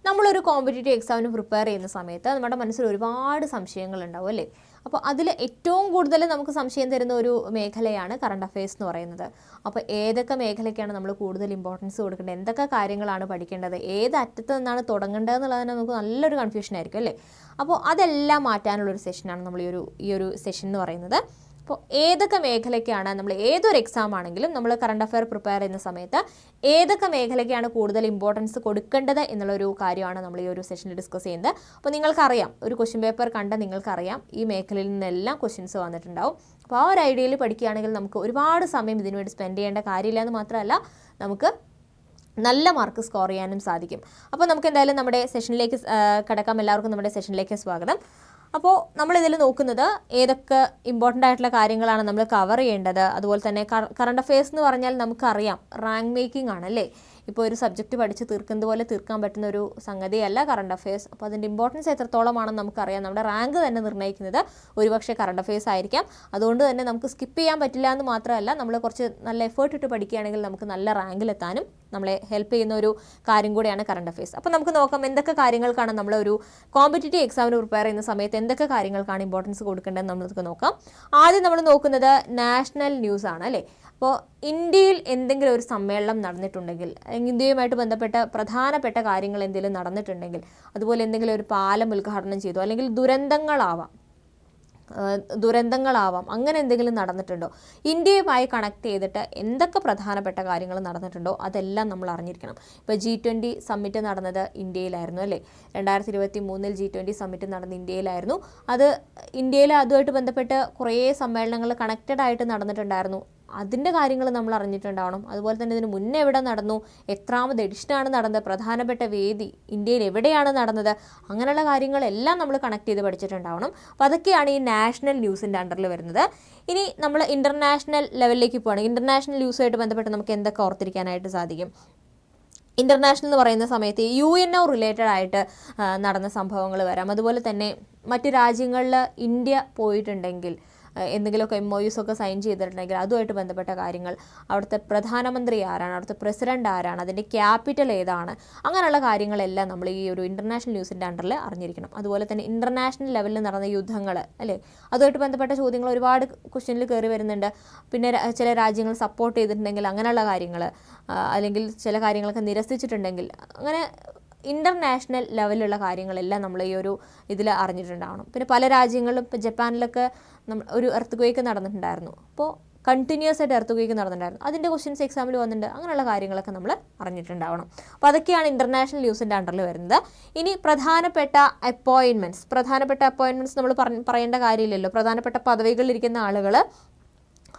നമ്മളൊരു കോമ്പറ്റേറ്റീവ് എക്സാമിന് പ്രിപ്പയർ ചെയ്യുന്ന സമയത്ത് നമ്മുടെ മനസ്സിൽ ഒരുപാട് സംശയങ്ങളുണ്ടാവും അല്ലേ. അപ്പോൾ അതിൽ ഏറ്റവും കൂടുതൽ നമുക്ക് സംശയം തരുന്ന ഒരു മേഖലയാണ് കറണ്ട് അഫയേഴ്സ് എന്ന് പറയുന്നത്. അപ്പോൾ ഏതൊക്കെ മേഖലയ്ക്കാണ് നമ്മൾ കൂടുതൽ ഇമ്പോർട്ടൻസ് കൊടുക്കേണ്ടത്, എന്തൊക്കെ കാര്യങ്ങളാണ് പഠിക്കേണ്ടത്, ഏത് അറ്റത്ത് നിന്നാണ് തുടങ്ങേണ്ടത് എന്നുള്ളതിന് നമുക്ക് നല്ലൊരു കൺഫ്യൂഷൻ ആയിരിക്കും അല്ലേ. അപ്പോൾ അതെല്ലാം മാറ്റാനുള്ളൊരു സെഷനാണ് നമ്മൾ ഈ ഒരു സെഷൻ എന്ന് പറയുന്നത്. അപ്പോൾ ഏതൊക്കെ മേഖലയ്ക്കാണ് നമ്മൾ ഏതൊരു എക്സാം ആണെങ്കിലും നമ്മൾ കറണ്ട് അഫെയർ പ്രിപ്പയർ ചെയ്യുന്ന സമയത്ത് ഏതൊക്കെ മേഖലയ്ക്കാണ് കൂടുതൽ ഇമ്പോർട്ടൻസ് കൊടുക്കേണ്ടത് എന്നുള്ളൊരു കാര്യമാണ് നമ്മൾ ഈ ഒരു സെഷനിൽ ഡിസ്കസ് ചെയ്യുന്നത്. അപ്പോൾ നിങ്ങൾക്കറിയാം, ഒരു ക്വസ്റ്റ്യൻ പേപ്പർ കണ്ട നിങ്ങൾക്കറിയാം ഈ മേഖലയിൽ നിന്നെല്ലാം ക്വസ്റ്റ്യൻസ് വന്നിട്ടുണ്ടാവും. അപ്പോൾ ആ ഒരു ഐഡിയയിൽ പഠിക്കുകയാണെങ്കിൽ നമുക്ക് ഒരുപാട് സമയം ഇതിനു വേണ്ടി സ്പെൻഡ് ചെയ്യേണ്ട കാര്യമില്ല എന്ന് മാത്രമല്ല നമുക്ക് നല്ല മാർക്ക് സ്കോർ ചെയ്യാനും സാധിക്കും. അപ്പോൾ നമുക്ക് എന്തായാലും നമ്മുടെ സെഷനിലേക്ക് കടക്കാം. എല്ലാവർക്കും നമ്മുടെ സെഷനിലേക്ക് സ്വാഗതം. അപ്പോൾ നമ്മളിതിൽ നോക്കുന്നത് ഏതൊക്കെ ഇമ്പോർട്ടൻ്റ് ആയിട്ടുള്ള കാര്യങ്ങളാണ് നമ്മൾ കവർ ചെയ്യേണ്ടത്. അതുപോലെ തന്നെ കറണ്ട് അഫയേഴ്സ് എന്ന് പറഞ്ഞാൽ നമുക്കറിയാം റാങ്ക് മേക്കിംഗ് ആണല്ലേ. ഇപ്പോൾ ഒരു സബ്ജക്റ്റ് പഠിച്ച് തീർക്കുന്നത് പോലെ തീർക്കാൻ പറ്റുന്ന ഒരു സംഗതിയല്ല കറണ്ട് അഫയേഴ്സ്. അപ്പോൾ അതിൻ്റെ ഇമ്പോർട്ടൻസ് എത്രത്തോളമാണെന്ന് നമുക്കറിയാം. നമ്മുടെ റാങ്ക് തന്നെ നിർണ്ണയിക്കുന്നത് ഒരുപക്ഷെ കറണ്ട് അഫയേഴ്സ് ആയിരിക്കാം. അതുകൊണ്ട് തന്നെ നമുക്ക് സ്കിപ്പ് ചെയ്യാൻ പറ്റില്ല എന്ന് മാത്രമല്ല, നമ്മൾ കുറച്ച് നല്ല എഫേർട്ട് ഇട്ട് പഠിക്കുകയാണെങ്കിൽ നമുക്ക് നല്ല റാങ്കിലെത്താനും നമ്മളെ ഹെൽപ്പ് ചെയ്യുന്ന ഒരു കാര്യം കൂടിയാണ് കറണ്ട് അഫയേഴ്സ്. അപ്പോൾ നമുക്ക് നോക്കാം എന്തൊക്കെ കാര്യങ്ങൾക്കാണ് നമ്മൾ ഒരു കോമ്പറ്റേറ്റീവ് എക്സാമിന് പ്രിപ്പയർ ചെയ്യുന്ന സമയത്ത് എന്തൊക്കെ കാര്യങ്ങൾക്കാണ് ഇമ്പോർട്ടൻസ് കൊടുക്കേണ്ടതെന്ന് നമുക്ക് നോക്കാം. ആദ്യം നമ്മൾ നോക്കുന്നത് നാഷണൽ ന്യൂസ് ആണ് അല്ലേ. അപ്പോൾ ഇന്ത്യയിൽ എന്തെങ്കിലും ഒരു സമ്മേളനം നടന്നിട്ടുണ്ടെങ്കിൽ, ഇന്ത്യയുമായിട്ട് ബന്ധപ്പെട്ട പ്രധാനപ്പെട്ട കാര്യങ്ങൾ എന്തെങ്കിലും നടന്നിട്ടുണ്ടെങ്കിൽ, അതുപോലെ എന്തെങ്കിലും ഒരു പാലം ഉദ്ഘാടനം ചെയ്തു, അല്ലെങ്കിൽ ദുരന്തങ്ങളാവാം അങ്ങനെ എന്തെങ്കിലും നടന്നിട്ടുണ്ടോ, ഇന്ത്യയുമായി കണക്ട് ചെയ്തിട്ട് എന്തൊക്കെ പ്രധാനപ്പെട്ട കാര്യങ്ങൾ നടന്നിട്ടുണ്ടോ അതെല്ലാം നമ്മൾ അറിഞ്ഞിരിക്കണം. ഇപ്പോൾ G20 സമ്മിറ്റ് നടന്നത് ഇന്ത്യയിലായിരുന്നു അല്ലേ. 2023 G20 സമ്മിറ്റ് നടന്നത് ഇന്ത്യയിലായിരുന്നു. അത് ഇന്ത്യയിൽ അതുമായിട്ട് ബന്ധപ്പെട്ട് കുറേ സമ്മേളനങ്ങൾ കണക്റ്റഡ് ആയിട്ട് നടന്നിട്ടുണ്ടായിരുന്നു. അതിൻ്റെ കാര്യങ്ങൾ നമ്മൾ അറിഞ്ഞിട്ടുണ്ടാവണം. അതുപോലെ തന്നെ ഇതിന് മുന്നേ എവിടെ നടന്നു, എത്രാമത് എഡിഷനാണ് നടന്നത്, പ്രധാനപ്പെട്ട വേദി ഇന്ത്യയിൽ എവിടെയാണ് നടന്നത്, അങ്ങനെയുള്ള കാര്യങ്ങളെല്ലാം നമ്മൾ കണക്ട് ചെയ്ത് പഠിച്ചിട്ടുണ്ടാവണം. അപ്പോൾ അതൊക്കെയാണ് ഈ നാഷണൽ ന്യൂസിൻ്റെ അണ്ടറിൽ വരുന്നത്. ഇനി നമ്മൾ ഇൻ്റർനാഷണൽ ലെവലിലേക്ക് പോവുകയാണെങ്കിൽ ഇൻ്റർനാഷണൽ ന്യൂസുമായിട്ട് ബന്ധപ്പെട്ട് നമുക്ക് എന്തൊക്കെ ഓർത്തിരിക്കാനായിട്ട് സാധിക്കും. ഇൻ്റർനാഷണൽ എന്ന് പറയുന്ന സമയത്ത് UNO റിലേറ്റഡ് ആയിട്ട് നടന്ന സംഭവങ്ങൾ വരാം. അതുപോലെ തന്നെ മറ്റ് രാജ്യങ്ങളിൽ ഇന്ത്യ പോയിട്ടുണ്ടെങ്കിൽ എന്തെങ്കിലുമൊക്കെ MOUs ഒക്കെ സൈൻ ചെയ്തിട്ടുണ്ടെങ്കിൽ അതുമായിട്ട് ബന്ധപ്പെട്ട കാര്യങ്ങൾ, അവിടുത്തെ പ്രധാനമന്ത്രി ആരാണ്, അവിടുത്തെ പ്രസിഡന്റ് ആരാണ്, അതിൻ്റെ ക്യാപിറ്റൽ ഏതാണ്, അങ്ങനെയുള്ള കാര്യങ്ങളെല്ലാം നമ്മൾ ഈ ഒരു ഇൻ്റർനാഷണൽ ന്യൂസിൻ്റെ അണ്ടറിൽ അറിഞ്ഞിരിക്കണം. അതുപോലെ തന്നെ ഇൻ്റർനാഷണൽ ലെവലിൽ നടന്ന യുദ്ധങ്ങൾ അല്ലേ, അതുമായിട്ട് ബന്ധപ്പെട്ട ചോദ്യങ്ങൾ ഒരുപാട് ക്വസ്റ്റ്യനിൽ കയറി വരുന്നുണ്ട്. പിന്നെ ചില രാജ്യങ്ങൾ സപ്പോർട്ട് ചെയ്തിട്ടുണ്ടെങ്കിൽ അങ്ങനെയുള്ള കാര്യങ്ങൾ, അല്ലെങ്കിൽ ചില കാര്യങ്ങളൊക്കെ നിരസിച്ചിട്ടുണ്ടെങ്കിൽ, അങ്ങനെ ഇൻ്റർനാഷണൽ ലെവലിലുള്ള കാര്യങ്ങളെല്ലാം നമ്മൾ ഈ ഒരു ഇതിൽ അറിഞ്ഞിട്ടുണ്ടാവണം. പിന്നെ പല രാജ്യങ്ങളിലും ഇപ്പോൾ ജപ്പാനിലൊക്കെ ഒരു എർത്ത് നടന്നിട്ടുണ്ടായിരുന്നു. അപ്പോൾ കണ്ടിന്യൂസ് ആയിട്ട് എർത്ത് നടന്നിട്ടുണ്ടായിരുന്നു. അതിൻ്റെ ക്വസ്റ്റ്യൻസ് എക്സാമിൽ വന്നിട്ടുണ്ട്. അങ്ങനെയുള്ള കാര്യങ്ങളൊക്കെ നമ്മൾ അറിഞ്ഞിട്ടുണ്ടാവണം. അപ്പോൾ അതൊക്കെയാണ് ഇൻ്റർനാഷണൽ ന്യൂസിൻ്റെ അണ്ടറിൽ വരുന്നത്. ഇനി പ്രധാനപ്പെട്ട അപ്പോയിൻമെൻറ്റ്സ് നമ്മൾ പറയേണ്ട കാര്യമില്ലല്ലോ. പ്രധാനപ്പെട്ട പദവികളിലിരിക്കുന്ന ആളുകൾ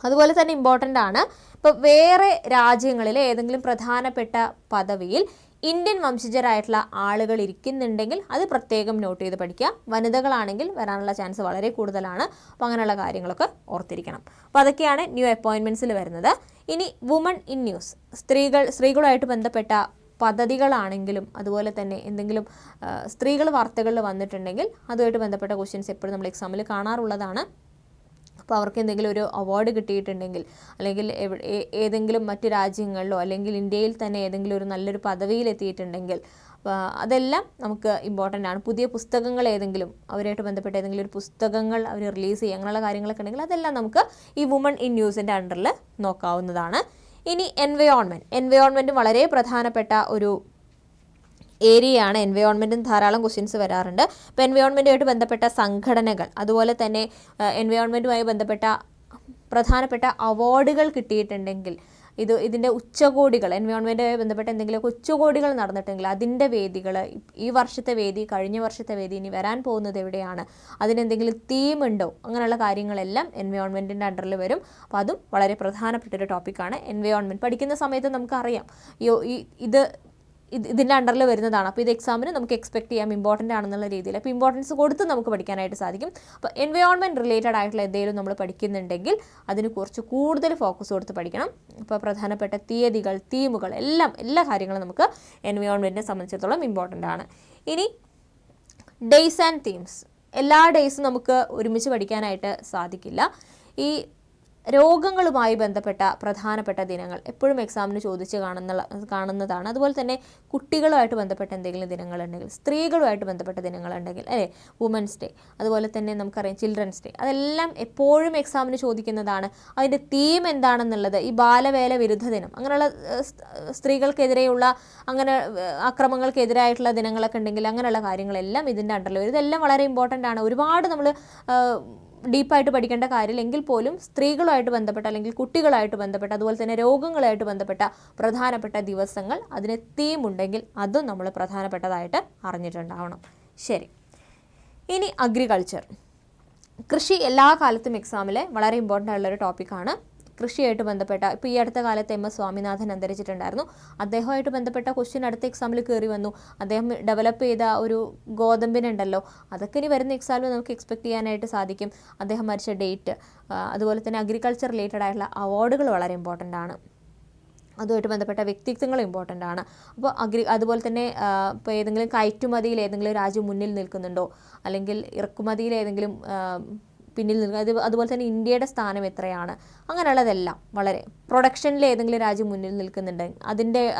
അതുപോലെ തന്നെ ഇമ്പോർട്ടൻ്റ് ആണ്. ഇപ്പോൾ വേറെ രാജ്യങ്ങളിലെ ഏതെങ്കിലും പ്രധാനപ്പെട്ട പദവിയിൽ ഇന്ത്യൻ വംശജരായിട്ടുള്ള ആളുകൾ ഇരിക്കുന്നുണ്ടെങ്കിൽ അത് പ്രത്യേകം നോട്ട് ചെയ്ത് പഠിക്കുക. വനിതകളാണെങ്കിൽ വരാനുള്ള ചാൻസ് വളരെ കൂടുതലാണ്. അപ്പോൾ അങ്ങനെയുള്ള കാര്യങ്ങളൊക്കെ ഓർത്തിരിക്കണം. അപ്പോൾ അതൊക്കെയാണ് ന്യൂ അപ്പോയിൻമെൻറ്റ്സിൽ വരുന്നത്. ഇനി വുമൺ ഇൻ ന്യൂസ്, സ്ത്രീകളുമായിട്ട് ബന്ധപ്പെട്ട പദ്ധതികളാണെങ്കിലും അതുപോലെ തന്നെ എന്തെങ്കിലും സ്ത്രീകൾ വാർത്തകളിൽ വന്നിട്ടുണ്ടെങ്കിൽ അതുമായിട്ട് ബന്ധപ്പെട്ട ക്വസ്റ്റ്യൻസ് എപ്പോഴും നമ്മൾ എക്സാമിൽ കാണാറുള്ളതാണ്. അപ്പോൾ അവർക്ക് എന്തെങ്കിലും ഒരു അവാർഡ് കിട്ടിയിട്ടുണ്ടെങ്കിൽ, അല്ലെങ്കിൽ ഏതെങ്കിലും മറ്റു രാജ്യങ്ങളിലോ അല്ലെങ്കിൽ ഇന്ത്യയിൽ തന്നെ ഏതെങ്കിലും ഒരു നല്ലൊരു പദവിയിൽ എത്തിയിട്ടുണ്ടെങ്കിൽ അതെല്ലാം നമുക്ക് ഇമ്പോർട്ടൻ്റ് ആണ്. പുതിയ പുസ്തകങ്ങൾ ഏതെങ്കിലും അവരുമായിട്ട് ബന്ധപ്പെട്ട ഏതെങ്കിലും ഒരു പുസ്തകങ്ങൾ അവർ റിലീസ് ചെയ്യുക, അങ്ങനെയുള്ള കാര്യങ്ങളൊക്കെ ഉണ്ടെങ്കിൽ അതെല്ലാം നമുക്ക് ഈ വുമൺ ഇൻ ന്യൂസിൻ്റെ അണ്ടറിൽ നോക്കാവുന്നതാണ്. ഇനി എൻവയോൺമെൻറ്റ് വളരെ പ്രധാനപ്പെട്ട ഒരു ഏരിയയാണ്. എൻവയോൺമെൻറ്റിന് ധാരാളം ക്വസ്റ്റ്യൻസ് വരാറുണ്ട്. ഇപ്പോൾ എൻവയോൺമെൻറ്റുമായിട്ട് ബന്ധപ്പെട്ട സംഘടനകൾ, അതുപോലെ തന്നെ എൻവയോൺമെൻറ്റുമായി ബന്ധപ്പെട്ട പ്രധാനപ്പെട്ട അവാർഡുകൾ കിട്ടിയിട്ടുണ്ടെങ്കിൽ, ഇതിൻ്റെ ഉച്ചകോടികൾ, എൻവയോൺമെൻറ്റുമായി ബന്ധപ്പെട്ട എന്തെങ്കിലുമൊക്കെ ഉച്ചകോടികൾ നടന്നിട്ടുണ്ടെങ്കിൽ അതിൻ്റെ വേദികൾ, ഈ വർഷത്തെ വേദി, കഴിഞ്ഞ വർഷത്തെ വേദി, ഇനി വരാൻ പോകുന്നത് എവിടെയാണ്, അതിനെന്തെങ്കിലും തീം ഉണ്ടോ, അങ്ങനെയുള്ള കാര്യങ്ങളെല്ലാം എൻവയോൺമെൻറ്റിൻ്റെ അണ്ടറിൽ വരും. അപ്പോൾ അതും വളരെ പ്രധാനപ്പെട്ടൊരു ടോപ്പിക്കാണ്. എൻവയോൺമെൻറ്റ് പഠിക്കുന്ന സമയത്ത് നമുക്കറിയാം ഇതിൻ്റെ അണ്ടറിൽ വരുന്നതാണ്. അപ്പോൾ ഇത് എക്സാമിന് നമുക്ക് എക്സ്പെക്ട് ചെയ്യാം ഇമ്പോർട്ടൻ്റ് ആണെന്നുള്ള രീതിയിൽ. അപ്പോൾ ഇമ്പോർട്ടൻസ് കൊടുത്ത് നമുക്ക് പഠിക്കാനായിട്ട് സാധിക്കും. അപ്പോൾ എൻവയോൺമെൻറ്റ് റിലേറ്റഡ് ആയിട്ടുള്ള എന്തെങ്കിലും നമ്മൾ പഠിക്കുന്നുണ്ടെങ്കിൽ അതിന് കുറച്ച് കൂടുതൽ ഫോക്കസ് കൊടുത്ത് പഠിക്കണം. അപ്പോൾ പ്രധാനപ്പെട്ട തീയതികൾ, തീമുകൾ എല്ലാ കാര്യങ്ങളും നമുക്ക് എൻവയോൺമെൻറ്റിനെ സംബന്ധിച്ചിടത്തോളം ഇമ്പോർട്ടൻ്റ് ആണ്. ഇനി ഡേയ്സ് ആൻഡ് തീംസ്, എല്ലാ ഡേയ്സും നമുക്ക് ഒരുമിച്ച് പഠിക്കാനായിട്ട് സാധിക്കില്ല. ഈ രോഗങ്ങളുമായി ബന്ധപ്പെട്ട പ്രധാനപ്പെട്ട ദിനങ്ങൾ എപ്പോഴും എക്സാമിന് ചോദിച്ച് കാണുന്നതാണ്. അതുപോലെ തന്നെ കുട്ടികളുമായിട്ട് ബന്ധപ്പെട്ട എന്തെങ്കിലും ദിനങ്ങളുണ്ടെങ്കിൽ, സ്ത്രീകളുമായിട്ട് ബന്ധപ്പെട്ട ദിനങ്ങളുണ്ടെങ്കിൽ, അല്ലേ, വുമൻസ് ഡേ, അതുപോലെ തന്നെ നമുക്കറിയാം ചിൽഡ്രൻസ് ഡേ, അതെല്ലാം എപ്പോഴും എക്സാമിന് ചോദിക്കുന്നതാണ്. അതിൻ്റെ തീം എന്താണെന്നുള്ളത്, ഈ ബാലവേല വിരുദ്ധ ദിനം, അങ്ങനെയുള്ള സ്ത്രീകൾക്കെതിരെയുള്ള അങ്ങനെ അക്രമങ്ങൾക്കെതിരായിട്ടുള്ള ദിനങ്ങളൊക്കെ ഉണ്ടെങ്കിൽ അങ്ങനെയുള്ള കാര്യങ്ങളെല്ലാം ഇതിൻ്റെ അണ്ടറിൽ വരും. ഇതെല്ലാം വളരെ ഇമ്പോർട്ടൻ്റ് ആണ്. ഒരുപാട് നമ്മൾ ഡീപ്പായിട്ട് പഠിക്കേണ്ട കാര്യമില്ല എങ്കിൽ പോലും സ്ത്രീകളുമായിട്ട് ബന്ധപ്പെട്ട അല്ലെങ്കിൽ കുട്ടികളായിട്ട് ബന്ധപ്പെട്ട അതുപോലെ തന്നെ രോഗങ്ങളായിട്ട് ബന്ധപ്പെട്ട പ്രധാനപ്പെട്ട ദിവസങ്ങൾ, അതിന് തീം ഉണ്ടെങ്കിൽ അതും നമ്മൾ പ്രധാനപ്പെട്ടതായിട്ട് അറിഞ്ഞിട്ടുണ്ടാവണം. ശരി, ഇനി അഗ്രികൾച്ചർ, കൃഷി എല്ലാ കാലത്തും എക്സാമിൽ വളരെ ഇമ്പോർട്ടൻ്റ് ആയിട്ടുള്ളൊരു ടോപ്പിക്കാണ്. കൃഷിയായിട്ട് ബന്ധപ്പെട്ട ഇപ്പോൾ ഈ അടുത്ത കാലത്ത് MS സ്വാമിനാഥൻ അന്തരിച്ചിട്ടുണ്ടായിരുന്നു. അദ്ദേഹമായിട്ട് ബന്ധപ്പെട്ട ക്വസ്റ്റ്യൻ അടുത്ത എക്സാമിൽ കയറി വന്നു. അദ്ദേഹം ഡെവലപ്പ് ചെയ്ത ഒരു ഗോതമ്പിനുണ്ടല്ലോ, അതൊക്കെ ഇനി വരുന്ന എക്സാമിൽ നമുക്ക് എക്സ്പെക്ട് ചെയ്യാനായിട്ട് സാധിക്കും. അദ്ദേഹം മരിച്ച ഡേറ്റ്, അതുപോലെ തന്നെ അഗ്രികൾച്ചർ റിലേറ്റഡ് ആയിട്ടുള്ള അവാർഡുകൾ വളരെ ഇമ്പോർട്ടൻ്റ് ആണ്. അതുമായിട്ട് ബന്ധപ്പെട്ട വ്യക്തിത്വങ്ങൾ ഇമ്പോർട്ടൻ്റ് ആണ്. അപ്പോൾ അതുപോലെ തന്നെ ഇപ്പോൾ ഏതെങ്കിലും കയറ്റുമതിയിൽ ഏതെങ്കിലും രാജ്യം മുന്നിൽ നിൽക്കുന്നുണ്ടോ, അല്ലെങ്കിൽ ഇറക്കുമതിയിൽ ഏതെങ്കിലും പിന്നിൽ നിൽക്കുക, അതുപോലെ തന്നെ ഇന്ത്യയുടെ സ്ഥാനം എത്രയാണ്, അങ്ങനെയുള്ളതെല്ലാം വളരെ പ്രൊഡക്ഷനിൽ ഏതെങ്കിലും രാജ്യം മുന്നിൽ നിൽക്കുന്നുണ്ടെങ്കിൽ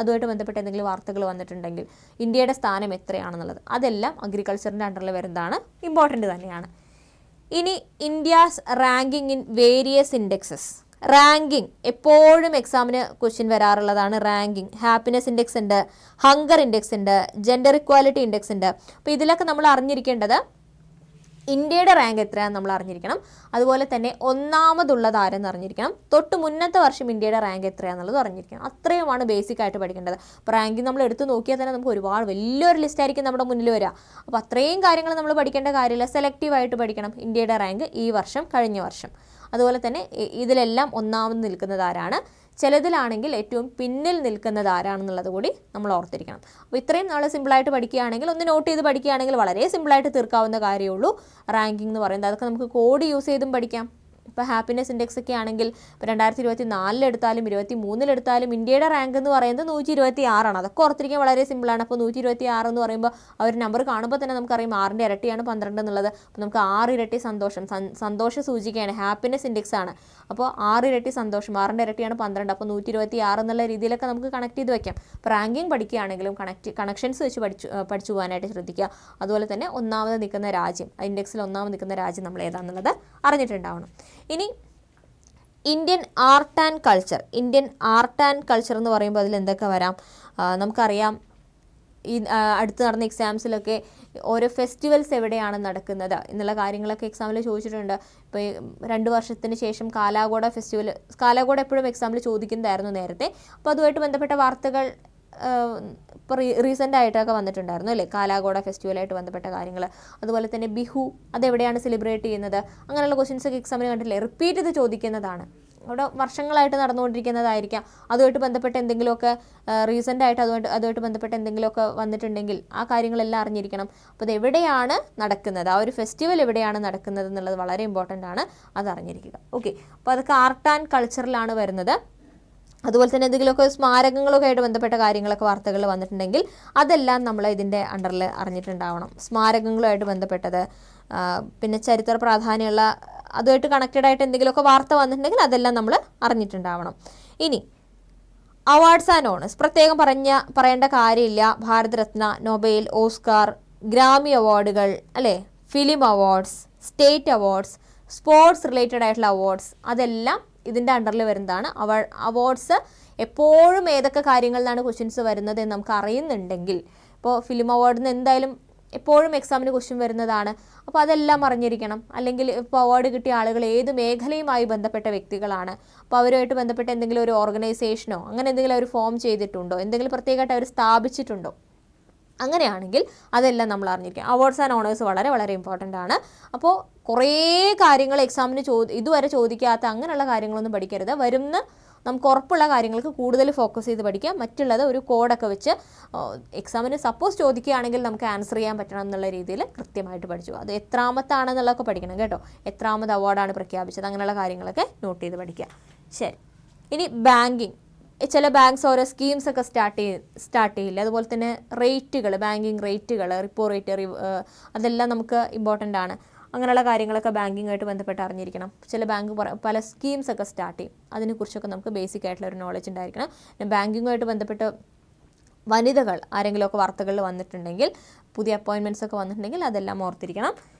അതുമായിട്ട് ബന്ധപ്പെട്ട എന്തെങ്കിലും വാർത്തകൾ വന്നിട്ടുണ്ടെങ്കിൽ ഇന്ത്യയുടെ സ്ഥാനം എത്രയാണെന്നുള്ളത്, അതെല്ലാം അഗ്രികൾച്ചറിൻ്റെ അണ്ടറിൽ വരുന്നതാണ്, ഇമ്പോർട്ടൻ്റ് തന്നെയാണ്. ഇനി India's ranking in various indexes. Ranking എപ്പോഴും എക്സാമിന് ക്വസ്റ്റ്യൻ വരാറുള്ളതാണ്. റാങ്കിങ്, ഹാപ്പിനെസ് ഇൻഡെക്സ് ഉണ്ട്, ഹങ്കർ ഇൻഡെക്സ് ഉണ്ട്, ജെൻഡർ ഇക്വാലിറ്റി ഇൻഡെക്സ് ഉണ്ട്. അപ്പോൾ ഇതിലൊക്കെ നമ്മൾ അറിഞ്ഞിരിക്കേണ്ടത് ഇന്ത്യയുടെ റാങ്ക് എത്രയാണെന്ന് നമ്മൾ അറിഞ്ഞിരിക്കണം. അതുപോലെ തന്നെ ഒന്നാമതുള്ളത് ആരെന്ന് അറിഞ്ഞിരിക്കണം. തൊട്ട് മുന്നത്തെ വർഷം ഇന്ത്യയുടെ റാങ്ക് എത്രയാണെന്നുള്ളത് അറിഞ്ഞിരിക്കണം. അത്രയുമാണ് ബേസിക് ആയിട്ട് പഠിക്കേണ്ടത്. അപ്പോൾ റാങ്കിങ് നമ്മൾ എടുത്ത് നോക്കിയാൽ തന്നെ നമുക്ക് ഒരുപാട് വലിയൊരു ലിസ്റ്റ് ആയിരിക്കും നമ്മുടെ മുന്നിൽ വരിക. അപ്പോൾ അത്രയും കാര്യങ്ങൾ നമ്മൾ പഠിക്കേണ്ട കാര്യമില്ല. സെലക്റ്റീവായിട്ട് പഠിക്കണം ഇന്ത്യയുടെ റാങ്ക് ഈ വർഷം, കഴിഞ്ഞ വർഷം. അതുപോലെ തന്നെ ഇതിലെല്ലാം ഒന്നാമത് നിൽക്കുന്നത് ആരാണ്, ചിലതിലാണെങ്കിൽ ഏറ്റവും പിന്നിൽ നിൽക്കുന്നത് ആരാണെന്നുള്ളത് കൂടി നമ്മൾ ഓർത്തിരിക്കണം. അപ്പോൾ ഇത്രയും നാൾ സിമ്പിളായിട്ട് പഠിക്കുകയാണെങ്കിൽ, ഒന്ന് നോട്ട് ചെയ്ത് പഠിക്കുകയാണെങ്കിൽ വളരെ സിമ്പിളായിട്ട് തീർക്കാവുന്ന കാര്യമുള്ളൂ റാങ്കിങ് എന്ന് പറയുന്നത്. അതൊക്കെ നമുക്ക് കോഡ് യൂസ് ചെയ്തും പഠിക്കാം. ഇപ്പോൾ ഹാപ്പിനെസ് ഇൻഡെക്സ് ഒക്കെ ആണെങ്കിൽ ഇപ്പോൾ 2024 എടുത്താലും 2023 എടുത്താലും ഇന്ത്യയുടെ റാങ്ക് എന്ന് പറയുന്നത് 126 അതൊക്കെ ഓർത്തിരിക്കാൻ വളരെ സിമ്പിളാണ്. അപ്പോൾ 126 എന്ന് പറയുമ്പോൾ ആ ഒരു നമ്പർ കാണുമ്പോൾ തന്നെ നമുക്കറിയാം 6ൻ്റെ ഇരട്ടിയാണ് 12 എന്നുള്ളത്. അപ്പോൾ നമുക്ക് 6 ഇരട്ടി സന്തോഷ സൂചികയാണ്, ഹാപ്പിനെസ് ഇൻഡെക്സ് ആണ്. അപ്പോൾ 6 ഇരട്ടി സന്തോഷം, 6ൻ്റെ ഇരട്ടിയാണ് 12. അപ്പോൾ 126 എന്നുള്ള രീതിയിലൊക്കെ നമുക്ക് കണക്ട് ചെയ്ത് വയ്ക്കാം. അപ്പോൾ റാങ്കിങ് പഠിക്കുകയാണെങ്കിലും കണക്ഷൻസ് വെച്ച് പഠിച്ചു പോകാനായിട്ട് ശ്രദ്ധിക്കുക. അതുപോലെ തന്നെ ഒന്നാമത് നിൽക്കുന്ന രാജ്യം, ഇൻഡെക്സിൽ ഒന്നാമത് നിൽക്കുന്ന രാജ്യം നമ്മൾ ഏതാണെന്നുള്ളത് അറിഞ്ഞിട്ടുണ്ടാവണം. ഇനി Indian art and culture. Indian art and culture എന്ന് പറയുമ്പോൾ അതിൽ എന്തൊക്കെ വരാം, നമുക്കറിയാം. ഈ അടുത്ത് നടന്ന എക്സാംസിലൊക്കെ ഓരോ ഫെസ്റ്റിവൽസ് എവിടെയാണ് നടക്കുന്നത് എന്നുള്ള കാര്യങ്ങളൊക്കെ എക്സാമിൽ ചോദിച്ചിട്ടുണ്ട്. ഇപ്പോൾ 2 വർഷത്തിന് ശേഷം കാലാഗോഡ ഫെസ്റ്റിവൽ, കാലാഗോഡ എപ്പോഴും എക്സാമിൽ ചോദിക്കുന്നതായിരുന്നു നേരത്തെ. അപ്പോൾ അതുമായിട്ട് ബന്ധപ്പെട്ട വാർത്തകൾ ഇപ്പോൾ റീസെൻ്റ് ആയിട്ടൊക്കെ വന്നിട്ടുണ്ടായിരുന്നു, അല്ലേ, കാലാഗോഡ ഫെസ്റ്റിവലായിട്ട് ബന്ധപ്പെട്ട കാര്യങ്ങൾ. അതുപോലെ തന്നെ ബിഹു, അതെവിടെയാണ് സെലിബ്രേറ്റ് ചെയ്യുന്നത്, അങ്ങനെയുള്ള ക്വസ്റ്റ്യൻസൊക്കെ എക്സാമിന് കണ്ടില്ലേ, റിപ്പീറ്റ് ചെയ്ത് ചോദിക്കുന്നതാണ്. അവിടെ വർഷങ്ങളായിട്ട് നടന്നുകൊണ്ടിരിക്കുന്നതായിരിക്കാം. അതുമായിട്ട് ബന്ധപ്പെട്ട എന്തെങ്കിലുമൊക്കെ റീസെൻ്റ് ആയിട്ട് അതുമായിട്ട് ബന്ധപ്പെട്ട എന്തെങ്കിലുമൊക്കെ വന്നിട്ടുണ്ടെങ്കിൽ ആ കാര്യങ്ങളെല്ലാം അറിഞ്ഞിരിക്കണം. അപ്പോൾ അത് എവിടെയാണ് നടക്കുന്നത്, ആ ഒരു ഫെസ്റ്റിവൽ എവിടെയാണ് നടക്കുന്നത് എന്നുള്ളത് വളരെ ഇമ്പോർട്ടൻ്റ് ആണ്, അത് അറിഞ്ഞിരിക്കുക. ഓക്കെ, അപ്പോൾ അതൊക്കെ ആർട്ട് ആൻഡ് കൾച്ചറിലാണ് വരുന്നത്. അതുപോലെ തന്നെ എന്തെങ്കിലുമൊക്കെ സ്മാരകങ്ങളൊക്കെ ആയിട്ട് ബന്ധപ്പെട്ട കാര്യങ്ങളൊക്കെ വാർത്തകൾ വന്നിട്ടുണ്ടെങ്കിൽ അതെല്ലാം നമ്മൾ ഇതിൻ്റെ അണ്ടറിൽ അറിഞ്ഞിട്ടുണ്ടാവണം. സ്മാരകങ്ങളുമായിട്ട് ബന്ധപ്പെട്ടത്, പിന്നെ ചരിത്ര പ്രാധാന്യമുള്ള അതുമായിട്ട് കണക്റ്റഡ് ആയിട്ട് എന്തെങ്കിലുമൊക്കെ വാർത്ത വന്നിട്ടുണ്ടെങ്കിൽ അതെല്ലാം നമ്മൾ അറിഞ്ഞിട്ടുണ്ടാവണം. ഇനി അവാർഡ്സ് ആൻഡ് ഓണേഴ്സ് പ്രത്യേകം പറയേണ്ട കാര്യമില്ല. ഭാരതരത്ന, നൊബേൽ, ഓസ്കാർ, ഗ്രാമി അവാർഡുകൾ, അല്ലേ, film awards, state awards, sports related ആയിട്ടുള്ള അവാർഡ്സ്, അതെല്ലാം ഇതിൻ്റെ അണ്ടറിൽ വരുന്നതാണ്. അവാർഡ്സ് എപ്പോഴും ഏതൊക്കെ കാര്യങ്ങളിലാണ് ക്വസ്റ്റ്യൻസ് വരുന്നത് എന്ന് നമുക്ക് അറിയുന്നുണ്ടെങ്കിൽ, ഇപ്പോൾ ഫിലിം അവാർഡിൽ നിന്ന് എന്തായാലും എപ്പോഴും എക്സാമിന് ക്വസ്റ്റ്യൻ വരുന്നതാണ്. അപ്പോൾ അതെല്ലാം അറിഞ്ഞിരിക്കണം. അല്ലെങ്കിൽ ഇപ്പോൾ അവാർഡ് കിട്ടിയ ആളുകൾ ഏത് മേഖലയുമായി ബന്ധപ്പെട്ട വ്യക്തികളാണ്, അപ്പോൾ അവരുമായിട്ട് ബന്ധപ്പെട്ട എന്തെങ്കിലും ഒരു ഓർഗനൈസേഷനോ അങ്ങനെ എന്തെങ്കിലും അവർ ഫോം ചെയ്തിട്ടുണ്ടോ, എന്തെങ്കിലും പ്രത്യേകമായിട്ട് അവർ സ്ഥാപിച്ചിട്ടുണ്ടോ, അങ്ങനെയാണെങ്കിൽ അതെല്ലാം നമ്മൾ അറിഞ്ഞിരിക്കാം. അവാർഡ്സ് ആൻഡ് ഓണേഴ്സ് വളരെ വളരെ ഇമ്പോർട്ടൻ്റ് ആണ്. അപ്പോൾ കുറേ കാര്യങ്ങൾ എക്സാമിന് ഇതുവരെ ചോദിക്കാത്ത അങ്ങനെയുള്ള കാര്യങ്ങളൊന്നും പഠിക്കരുത്. വരുന്ന നമുക്ക് ഉറപ്പുള്ള കാര്യങ്ങൾക്ക് കൂടുതൽ ഫോക്കസ് ചെയ്ത് പഠിക്കാം. മറ്റുള്ളത് ഒരു കോഡൊക്കെ വെച്ച് എക്സാമിന് സപ്പോസ് ചോദിക്കുകയാണെങ്കിൽ നമുക്ക് ആൻസർ ചെയ്യാൻ പറ്റണം എന്നുള്ള രീതിയിൽ കൃത്യമായിട്ട് പഠിച്ചു. അത് എത്രാമത്താണെന്നുള്ളതൊക്കെ പഠിക്കണം കേട്ടോ. എത്രാമത് അവാർഡാണ് പ്രഖ്യാപിച്ചത്, അങ്ങനെയുള്ള കാര്യങ്ങളൊക്കെ നോട്ട് ചെയ്ത് പഠിക്കുക. ശരി, ഇനി ബാങ്കിങ്. ചില ബാങ്ക്സ് ഓരോ സ്കീംസ് ഒക്കെ സ്റ്റാർട്ട് ചെയ്യില്ല. അതുപോലെ തന്നെ റേറ്റുകൾ, ബാങ്കിങ് റേറ്റുകൾ, റിപ്പോ റേറ്റ്, അതെല്ലാം നമുക്ക് ഇമ്പോർട്ടൻ്റ് ആണ്. അങ്ങനെയുള്ള കാര്യങ്ങളൊക്കെ ബാങ്കിങ്ങുമായിട്ട് ബന്ധപ്പെട്ട് അറിഞ്ഞിരിക്കണം. ചില ബാങ്ക് പല സ്കീംസൊക്കെ സ്റ്റാർട്ട് ചെയ്യും, അതിനെക്കുറിച്ചൊക്കെ നമുക്ക് ബേസിക് ആയിട്ടുള്ള ഒരു നോളജ് ഉണ്ടായിരിക്കണം. പിന്നെ ബാങ്കിങ്ങുമായിട്ട് ബന്ധപ്പെട്ട് വനിതകൾ ആരെങ്കിലുമൊക്കെ വാർത്തകളിൽ വന്നിട്ടുണ്ടെങ്കിൽ, പുതിയ അപ്പോയിൻമെൻറ്റ്സ് ഒക്കെ വന്നിട്ടുണ്ടെങ്കിൽ അതെല്ലാം ഓർത്തിരിക്കണം.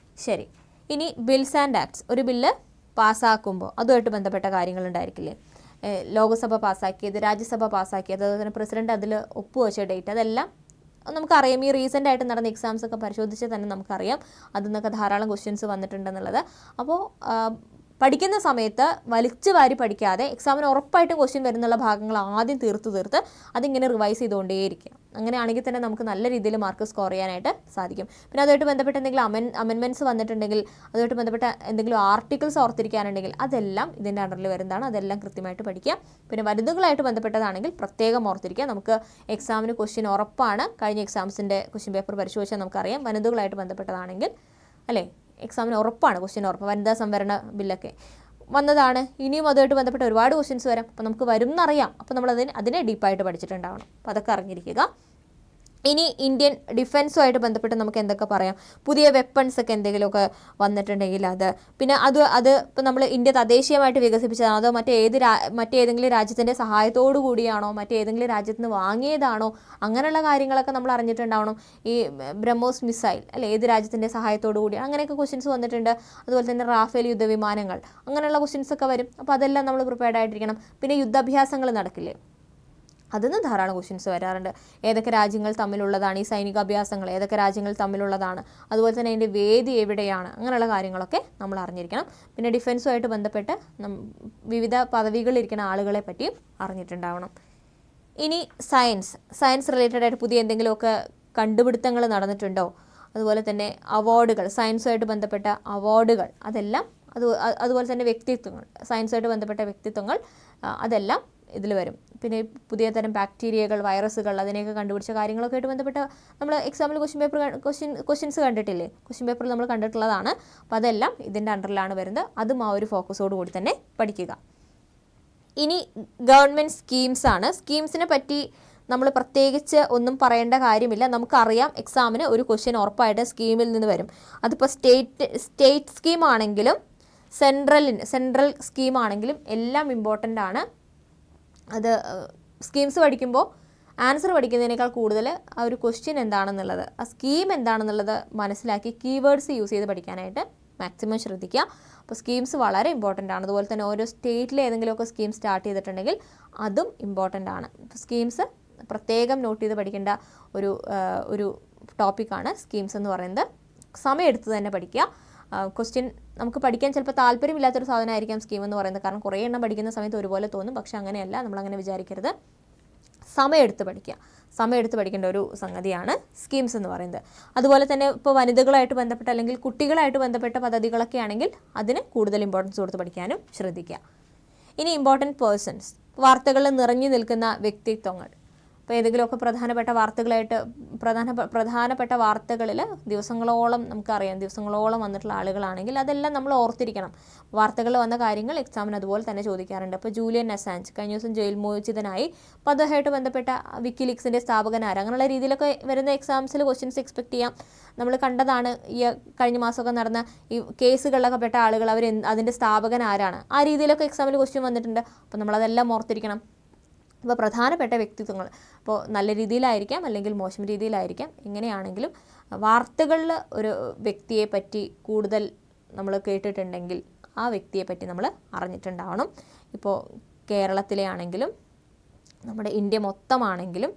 ശരി, ഇനി ബിൽസ് ആൻഡ് ആക്ട്സ്, ഒരു ബില്ല് പാസ്സാക്കുമ്പോൾ അതുമായിട്ട് ബന്ധപ്പെട്ട കാര്യങ്ങളുണ്ടായിരിക്കില്ലേ? ലോകസഭ പാസ്സാക്കിയത്, രാജ്യസഭ പാസ്സാക്കിയത്, അതുപോലെ തന്നെ പ്രസിഡന്റ് അതിൽ ഒപ്പുവെച്ച ഡേറ്റ്, അതെല്ലാം നമുക്കറിയാം. ഈ റീസെൻ്റ് ആയിട്ട് നടന്ന എക്സാംസ് ഒക്കെ പരിശോധിച്ചാൽ തന്നെ നമുക്കറിയാം അതിൽ നിന്നൊക്കെ ധാരാളം ക്വസ്റ്റ്യൻസ് വന്നിട്ടുണ്ടെന്നുള്ളത്. അപ്പോൾ പഠിക്കുന്ന സമയത്ത് വലിച്ചു വാരി പഠിക്കാതെ എക്സാമിന് ഉറപ്പായിട്ടും ക്വസ്റ്റ്യൻ വരുന്നുള്ള ഭാഗങ്ങൾ ആദ്യം തീർത്ത് അതിങ്ങനെ റിവൈസ് ചെയ്തുകൊണ്ടേയിരിക്കുക. അങ്ങനെയാണെങ്കിൽ തന്നെ നമുക്ക് നല്ല രീതിയിൽ മാർക്ക് സ്കോർ ചെയ്യാനായിട്ട് സാധിക്കും. പിന്നെ അതുമായിട്ട് ബന്ധപ്പെട്ട എന്തെങ്കിലും അമെൻമെൻറ്റ്സ് വന്നിട്ടുണ്ടെങ്കിൽ, അതുമായിട്ട് ബന്ധപ്പെട്ട എന്തെങ്കിലും ആർട്ടിക്കിൾസ് ഓർത്തിരിക്കാനുണ്ടെങ്കിൽ അതെല്ലാം ഇതിൻ്റെ അണ്ടറിൽ വരുന്നതാണ്. അതെല്ലാം കൃത്യമായിട്ട് പഠിക്കുക. പിന്നെ വനിതകളായിട്ട് ബന്ധപ്പെട്ടതാണെങ്കിൽ പ്രത്യേകം ഓർത്തിരിക്കുക. നമുക്ക് എക്സാമിന് ക്വസ്റ്റ്യൻ ഉറപ്പാണ്. കഴിഞ്ഞ എക്സാംസിൻ്റെ ക്വസ്റ്റ്യൻ പേപ്പർ പരിശോധിച്ചാൽ നമുക്കറിയാം വനിതകളായിട്ട് ബന്ധപ്പെട്ടതാണെങ്കിൽ അല്ലേ, എക്സാമിന് ഉറപ്പാണ്, ക്വസ്റ്റ്യൻ ഉറപ്പ്. വനിതാ സംവരണ ബില്ലൊക്കെ വന്നതാണ്. ഇനിയും അതുമായിട്ട് ബന്ധപ്പെട്ട ഒരുപാട് ക്വസ്റ്റ്യൻസ് വരാം. അപ്പോൾ നമുക്ക് വരും എന്നറിയാം. അപ്പോൾ നമ്മൾ അതിനെ ഡീപ്പായിട്ട് പഠിച്ചിട്ടുണ്ടാവണം. അപ്പോൾ അതൊക്കെ അറിഞ്ഞിരിക്കുക. ഇനി ഇന്ത്യൻ ഡിഫൻസുമായിട്ട് ബന്ധപ്പെട്ട് നമുക്ക് എന്തൊക്കെ പറയാം? പുതിയ വെപ്പൺസ് ഒക്കെ എന്തെങ്കിലുമൊക്കെ വന്നിട്ടുണ്ടെങ്കിൽ അത്, പിന്നെ അത് ഇപ്പോൾ നമ്മൾ ഇന്ത്യ തദ്ദേശീയമായിട്ട് വികസിപ്പിച്ചതാണോ, അതോ മറ്റേതെങ്കിലും രാജ്യത്തിൻ്റെ സഹായത്തോടു കൂടിയാണോ, മറ്റേതെങ്കിലും രാജ്യത്ത് നിന്ന് വാങ്ങിയതാണോ, അങ്ങനെയുള്ള കാര്യങ്ങളൊക്കെ നമ്മൾ അറിഞ്ഞിട്ടുണ്ടാവണം. ഈ ബ്രഹ്മോസ് മിസൈൽ അല്ലെ, ഏത് രാജ്യത്തിൻ്റെ സഹായത്തോടു കൂടിയാണ്, അങ്ങനെയൊക്കെ ക്വസ്റ്റ്യൻസ് വന്നിട്ടുണ്ട്. അതുപോലെ തന്നെ റാഫേൽ യുദ്ധവിമാനങ്ങൾ, അങ്ങനെയുള്ള ക്വസ്റ്റ്യൻസ് ഒക്കെ വരും. അപ്പോൾ അതെല്ലാം നമ്മൾ പ്രിപ്പയർഡ് ആയിട്ടിരിക്കണം. പിന്നെ യുദ്ധാഭ്യാസങ്ങൾ നടക്കില്ലേ, അതിന് ധാരാളം ക്വസ്റ്റ്യൻസ് വരാറുണ്ട്. ഏതൊക്കെ രാജ്യങ്ങൾ തമ്മിലുള്ളതാണ് ഈ സൈനികാഭ്യാസങ്ങൾ, ഏതൊക്കെ രാജ്യങ്ങൾ തമ്മിലുള്ളതാണ്, അതുപോലെ തന്നെ അതിൻ്റെ വേദി എവിടെയാണ്, അങ്ങനെയുള്ള കാര്യങ്ങളൊക്കെ നമ്മൾ അറിഞ്ഞിരിക്കണം. പിന്നെ ഡിഫൻസുമായിട്ട് ബന്ധപ്പെട്ട് വിവിധ പദവികളിലിരിക്കുന്ന ആളുകളെ പറ്റിയും അറിഞ്ഞിട്ടുണ്ടാവണം. ഇനി സയൻസ് റിലേറ്റഡ് ആയിട്ട് പുതിയ എന്തെങ്കിലുമൊക്കെ കണ്ടുപിടുത്തങ്ങൾ നടന്നിട്ടുണ്ടോ, അതുപോലെ തന്നെ അവാർഡുകൾ, സയൻസുമായിട്ട് ബന്ധപ്പെട്ട അവാർഡുകൾ, അതെല്ലാം അതുപോലെ തന്നെ വ്യക്തിത്വങ്ങൾ, സയൻസുമായിട്ട് ബന്ധപ്പെട്ട വ്യക്തിത്വങ്ങൾ, അതെല്ലാം ഇതിൽ വരും. പിന്നെ പുതിയ തരം ബാക്ടീരിയകൾ, വൈറസുകൾ, അതിനെയൊക്കെ കണ്ടുപിടിച്ച കാര്യങ്ങളൊക്കെ ആയിട്ട് ബന്ധപ്പെട്ട നമ്മൾ എക്സാമിൽ ക്വസ്റ്റ്യൻസ് കണ്ടിട്ടില്ലേ, ക്വസ്റ്റ്യൻ പേപ്പറിൽ നമ്മൾ കണ്ടിട്ടുള്ളതാണ്. അപ്പോൾ അതെല്ലാം ഇതിൻ്റെ അണ്ടറിലാണ് വരുന്നത്. അതും ആ ഒരു ഫോക്കസോട് കൂടി തന്നെ പഠിക്കുക. ഇനി ഗവൺമെൻറ് സ്കീംസാണ്. സ്കീംസിനെ പറ്റി നമ്മൾ പ്രത്യേകിച്ച് ഒന്നും പറയേണ്ട കാര്യമില്ല. നമുക്കറിയാം എക്സാമിന് ഒരു ക്വസ്റ്റ്യൻ ഉറപ്പായിട്ട് സ്കീമിൽ നിന്ന് വരും. അതിപ്പോൾ സ്റ്റേറ്റ് സ്കീമാണെങ്കിലും സെൻട്രൽ സ്കീമാണെങ്കിലും എല്ലാം ഇമ്പോർട്ടൻ്റ് ആണ്. അത് സ്കീംസ് പഠിക്കുമ്പോൾ ആൻസർ പഠിക്കുന്നതിനേക്കാൾ കൂടുതൽ ആ ഒരു ക്വസ്റ്റ്യൻ എന്താണെന്നുള്ളത്, ആ സ്കീം എന്താണെന്നുള്ളത് മനസ്സിലാക്കി കീവേഡ്സ് യൂസ് ചെയ്ത് പഠിക്കാനായിട്ട് മാക്സിമം ശ്രദ്ധിക്കുക. അപ്പോൾ സ്കീംസ് വളരെ ഇമ്പോർട്ടൻ്റ് ആണ്. അതുപോലെ തന്നെ ഓരോ സ്റ്റേറ്റിൽ ഏതെങ്കിലുമൊക്കെ സ്കീം സ്റ്റാർട്ട് ചെയ്തിട്ടുണ്ടെങ്കിൽ അതും ഇമ്പോർട്ടൻ്റ് ആണ്. സ്കീംസ് പ്രത്യേകം നോട്ട് ചെയ്ത് പഠിക്കേണ്ട ഒരു ടോപ്പിക്കാണ് സ്കീംസ് എന്ന് പറയുന്നത്. സമയമെടുത്ത് തന്നെ പഠിക്കുക. ക്വസ്റ്റ്യൻ നമുക്ക് പഠിക്കാൻ ചിലപ്പോൾ താല്പര്യമില്ലാത്തൊരു സാധനമായിരിക്കാം സ്കീം എന്ന് പറയുന്നത്. കാരണം കുറേ എണ്ണം പഠിക്കുന്ന സമയത്ത് ഒരുപോലെ തോന്നും. പക്ഷെ അങ്ങനെയല്ല, നമ്മളങ്ങനെ വിചാരിക്കരുത്. സമയമെടുത്ത് പഠിക്കേണ്ട ഒരു സംഗതിയാണ് സ്കീംസ് എന്ന് പറയുന്നത്. അതുപോലെ തന്നെ ഇപ്പോൾ വനിതകളായിട്ട് ബന്ധപ്പെട്ട അല്ലെങ്കിൽ കുട്ടികളായിട്ട് ബന്ധപ്പെട്ട പദ്ധതികളൊക്കെ ആണെങ്കിൽ അതിന് കൂടുതൽ ഇമ്പോർട്ടൻസ് കൊടുത്ത് പഠിക്കാനും ശ്രദ്ധിക്കുക. ഇനി ഇമ്പോർട്ടൻറ്റ് പേഴ്സൺസ്, വാർത്തകളിൽ നിറഞ്ഞു നിൽക്കുന്ന വ്യക്തിത്വങ്ങൾ. അപ്പോൾ ഏതെങ്കിലുമൊക്കെ പ്രധാനപ്പെട്ട വാർത്തകളിൽ ദിവസങ്ങളോളം വന്നിട്ടുള്ള ആളുകളാണെങ്കിൽ അതെല്ലാം നമ്മൾ ഓർത്തിരിക്കണം. വാർത്തകളിൽ വന്ന കാര്യങ്ങൾ എക്സാമിന് അതുപോലെ തന്നെ ചോദിക്കാറുണ്ട്. അപ്പോൾ ജൂലിയൻ അസാഞ്ച് കഴിഞ്ഞ ദിവസം ജയിൽ മോചിതനായി. അപ്പോൾ അതുമായിട്ട് ബന്ധപ്പെട്ട വിക്കിലീക്സിൻ്റെ സ്ഥാപകനാര്, അങ്ങനെയുള്ള രീതിയിലൊക്കെ വരുന്ന എക്സാംസിൽ ക്വസ്റ്റ്യൻസ് എക്സ്പെക്ട് ചെയ്യാം. നമ്മൾ കണ്ടതാണ് ഈ കഴിഞ്ഞ മാസമൊക്കെ നടന്ന ഈ കേസുകളിലൊക്കെ പെട്ട ആളുകൾ, അതിൻ്റെ സ്ഥാപകൻ ആരാണ്, ആ രീതിയിലൊക്കെ എക്സാമിൽ ക്വസ്റ്റ്യൻ വന്നിട്ടുണ്ട്. അപ്പോൾ നമ്മളതെല്ലാം ഓർത്തിരിക്കണം. അപ്പോൾ പ്രധാനപ്പെട്ട വ്യക്തിത്വങ്ങൾ, അപ്പോൾ നല്ല രീതിയിലായിരിക്കാം അല്ലെങ്കിൽ മോശം രീതിയിലായിരിക്കാം, എങ്ങനെയാണെങ്കിലും വാർത്തകളിൽ ഒരു വ്യക്തിയെ പറ്റി കൂടുതൽ നമ്മൾ കേട്ടിട്ടുണ്ടെങ്കിൽ ആ വ്യക്തിയെ പറ്റി നമ്മൾ അറിഞ്ഞിട്ടുണ്ടാവണം. ഇപ്പോൾ കേരളത്തിലെ ആണെങ്കിലും നമ്മുടെ ഇന്ത്യ മൊത്തമാണെങ്കിലും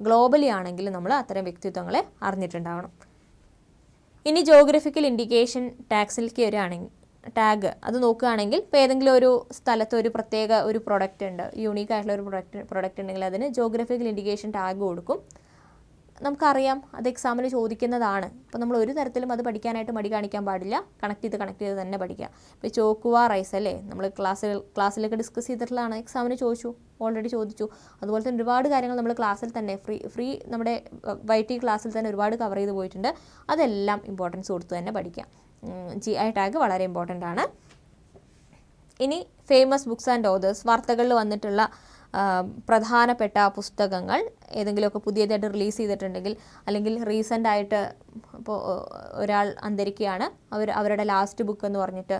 ഗ്ലോബലി ആണെങ്കിലും നമ്മൾ അത്തരം വ്യക്തിത്വങ്ങളെ അറിഞ്ഞിട്ടുണ്ടാവണം. ഇനി ജോഗ്രഫിക്കൽ ഇൻഡിക്കേഷൻ ടാക്സിലേക്ക് വരികയാണെങ്കിൽ ടാഗ് അത് നോക്കുകയാണെങ്കിൽ ഇപ്പോൾ ഏതെങ്കിലും ഒരു സ്ഥലത്ത് ഒരു പ്രത്യേക ഒരു പ്രൊഡക്റ്റ് ഉണ്ട്, യൂണീക്ക് ആയിട്ടുള്ള ഒരു പ്രൊഡക്റ്റ് ഉണ്ടെങ്കിൽ അതിന് ജോഗ്രഫിക്കൽ ഇൻഡിക്കേഷൻ ടാഗ് കൊടുക്കും. നമുക്കറിയാം അത് എക്സാമിന് ചോദിക്കുന്നതാണ്. അപ്പോൾ നമ്മൾ ഒരു തരത്തിലും അത് പഠിക്കാനായിട്ട് മടി കാണിക്കാൻ പാടില്ല. കണക്ട് ചെയ്ത് തന്നെ പഠിക്കുക. ഇപ്പോൾ ചോക്കുവ റൈസ് അല്ലേ, നമ്മൾ ക്ലാസ്സിലൊക്കെ ഡിസ്കസ് ചെയ്തിട്ടുള്ളതാണ്, എക്സാമിന് ഓൾറെഡി ചോദിച്ചു. അതുപോലെ തന്നെ ഒരുപാട് കാര്യങ്ങൾ നമ്മൾ ക്ലാസ്സിൽ തന്നെ ഫ്രീ നമ്മുടെ YT ക്ലാസ്സിൽ തന്നെ ഒരുപാട് കവർ ചെയ്ത് പോയിട്ടുണ്ട്. അതെല്ലാം ഇമ്പോർട്ടൻസ് കൊടുത്ത് തന്നെ പഠിക്കുക. GI ടാഗ് വളരെ ഇമ്പോർട്ടൻ്റ് ആണ്. ഇനി ഫേമസ് ബുക്സ് ആൻഡ് ഓതേഴ്സ്, വാർത്തകളിൽ വന്നിട്ടുള്ള പ്രധാനപ്പെട്ട പുസ്തകങ്ങൾ ഏതെങ്കിലുമൊക്കെ പുതിയതായിട്ട് റിലീസ് ചെയ്തിട്ടുണ്ടെങ്കിൽ, അല്ലെങ്കിൽ റീസെൻ്റ് ആയിട്ട് ഇപ്പോൾ ഒരാൾ അന്തരിക്കുകയാണ്, അവരുടെ ലാസ്റ്റ് ബുക്ക് എന്ന് പറഞ്ഞിട്ട്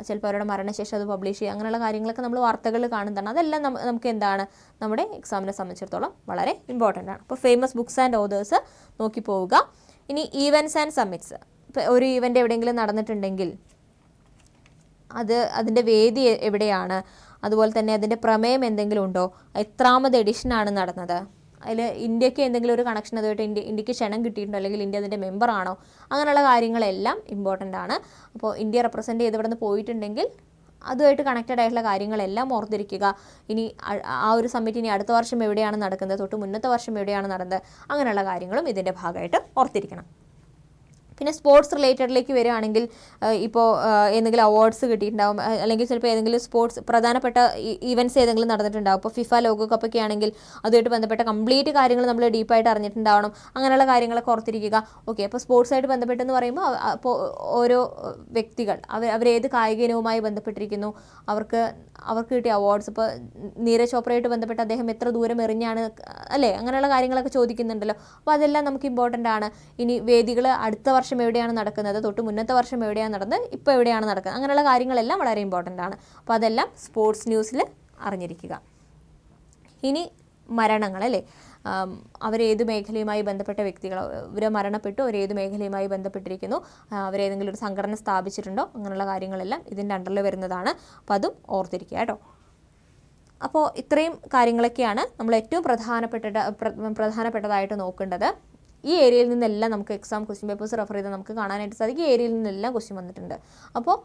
ചിലപ്പോൾ അവരുടെ മരണശേഷം അത് പബ്ലിഷ് ചെയ്യുക, അങ്ങനെയുള്ള കാര്യങ്ങളൊക്കെ നമ്മൾ വാർത്തകളിൽ കാണുന്നതാണ്. അതെല്ലാം നമുക്ക് എന്താണ് നമ്മുടെ എക്സാമിനെ സംബന്ധിച്ചിടത്തോളം വളരെ ഇമ്പോർട്ടൻ്റ് ആണ്. അപ്പോൾ ഫേമസ് ബുക്സ് ആൻഡ് ഓതേഴ്സ് നോക്കി പോവുക. ഇനി ഈവൻറ്റ്സ് ആൻഡ് സമ്മിറ്റ്സ്. ഇപ്പോൾ ഒരു ഈവൻ്റ് എവിടെയെങ്കിലും നടന്നിട്ടുണ്ടെങ്കിൽ അതിൻ്റെ വേദി എവിടെയാണ്, അതുപോലെ തന്നെ അതിൻ്റെ പ്രമേയം എന്തെങ്കിലും ഉണ്ടോ, എത്രാമത് എഡിഷനാണ് നടന്നത്, അതിൽ ഇന്ത്യക്ക് എന്തെങ്കിലും ഒരു കണക്ഷൻ അതുമായിട്ട് ഇന്ത്യക്ക് ക്ഷണം കിട്ടിയിട്ടുണ്ടോ, അല്ലെങ്കിൽ ഇന്ത്യ അതിൻ്റെ മെമ്പറാണോ, അങ്ങനെയുള്ള കാര്യങ്ങളെല്ലാം ഇമ്പോർട്ടൻ്റ് ആണ്. അപ്പോൾ ഇന്ത്യ റെപ്രസെൻറ്റ് ചെയ്ത് ഇവിടെ നിന്ന് പോയിട്ടുണ്ടെങ്കിൽ അതുമായിട്ട് കണക്റ്റഡ് ആയിട്ടുള്ള കാര്യങ്ങളെല്ലാം ഓർത്തിരിക്കുക. ഇനി ആ ഒരു സമ്മിറ്റ് ഇനി അടുത്ത വർഷം എവിടെയാണ് നടക്കുന്നത്, തൊട്ട് മുന്നത്തെ വർഷം എവിടെയാണ് നടന്നത്, അങ്ങനെയുള്ള കാര്യങ്ങളും ഇതിൻ്റെ ഭാഗമായിട്ട് ഓർത്തിരിക്കണം. പിന്നെ സ്പോർട്സ് റിലേറ്റഡിലേക്ക് വരികയാണെങ്കിൽ ഇപ്പോൾ എന്തെങ്കിലും അവാർഡ്സ് കിട്ടിയിട്ടുണ്ടാവും, അല്ലെങ്കിൽ ചിലപ്പോൾ ഏതെങ്കിലും സ്പോർട്സ് പ്രധാനപ്പെട്ട ഈവൻറ്റ്സ് ഏതെങ്കിലും നടന്നിട്ടുണ്ടാവും. ഇപ്പോൾ ഫിഫ ലോകകപ്പൊക്കെ ആണെങ്കിൽ അതുമായിട്ട് ബന്ധപ്പെട്ട കംപ്ലീറ്റ് കാര്യങ്ങൾ നമ്മൾ ഡീപ്പായിട്ട് അറിഞ്ഞിട്ടുണ്ടാവണം. അങ്ങനെയുള്ള കാര്യങ്ങളൊക്കെ ഓർത്തിരിക്കുക. ഓക്കെ, അപ്പോൾ സ്പോർട്സായിട്ട് ബന്ധപ്പെട്ടെന്ന് പറയുമ്പോൾ അപ്പോൾ ഓരോ വ്യക്തികൾ അവരേത് കായിക ഇനവുമായി ബന്ധപ്പെട്ടിരിക്കുന്നു, അവർക്ക് കിട്ടിയ അവാർഡ്സ്, ഇപ്പോൾ നീരജ് ചോപ്രയായിട്ട് ബന്ധപ്പെട്ട് അദ്ദേഹം എത്ര ദൂരം എറിഞ്ഞാണ്, അല്ലേ, അങ്ങനെയുള്ള കാര്യങ്ങളൊക്കെ ചോദിക്കുന്നുണ്ടല്ലോ. അപ്പോൾ അതെല്ലാം നമുക്ക് ഇമ്പോർട്ടൻ്റ് ആണ്. ഇനി വേദികൾ അടുത്ത വർഷം എവിടെയാണ് നടക്കുന്നത്, തൊട്ട് മുന്നത്തെ വർഷം എവിടെയാണ് നടന്നത്, ഇപ്പോൾ എവിടെയാണ് നടക്കുന്നത്, അങ്ങനെയുള്ള കാര്യങ്ങളെല്ലാം വളരെ ഇമ്പോർട്ടൻ്റ് ആണ്. അപ്പോൾ അതെല്ലാം സ്പോർട്സ് ന്യൂസിൽ അറിഞ്ഞിരിക്കുക. ഇനി മരണങ്ങൾ, അല്ലേ, അവരേത് മേഖലയുമായി ബന്ധപ്പെട്ട വ്യക്തികൾ, ഇവർ മരണപ്പെട്ടു, അവരേത് മേഖലയുമായി ബന്ധപ്പെട്ടിരിക്കുന്നു, അവരേതെങ്കിലും ഒരു സംഘടന സ്ഥാപിച്ചിട്ടുണ്ടോ, അങ്ങനെയുള്ള കാര്യങ്ങളെല്ലാം ഇതിൻ്റെ അണ്ടറിൽ വരുന്നതാണ്. അപ്പോൾ അതും ഓർത്തിരിക്കുക കേട്ടോ. അപ്പോൾ ഇത്രയും കാര്യങ്ങളൊക്കെയാണ് നമ്മൾ ഏറ്റവും പ്രധാനപ്പെട്ടതായിട്ട് നോക്കേണ്ടത്. ഈ ഏരിയയിൽ നിന്നെല്ലാം നമുക്ക് എക്സാം ക്വസ്റ്റ്യൻ പേപ്പേഴ്സ് റെഫർ ചെയ്ത് നമുക്ക് കാണാനായിട്ട് സാധിക്കും. ഈ ഏരിയയിൽ നിന്നെല്ലാം ക്വസ്റ്റ്യൻ വന്നിട്ടുണ്ട്. അപ്പോൾ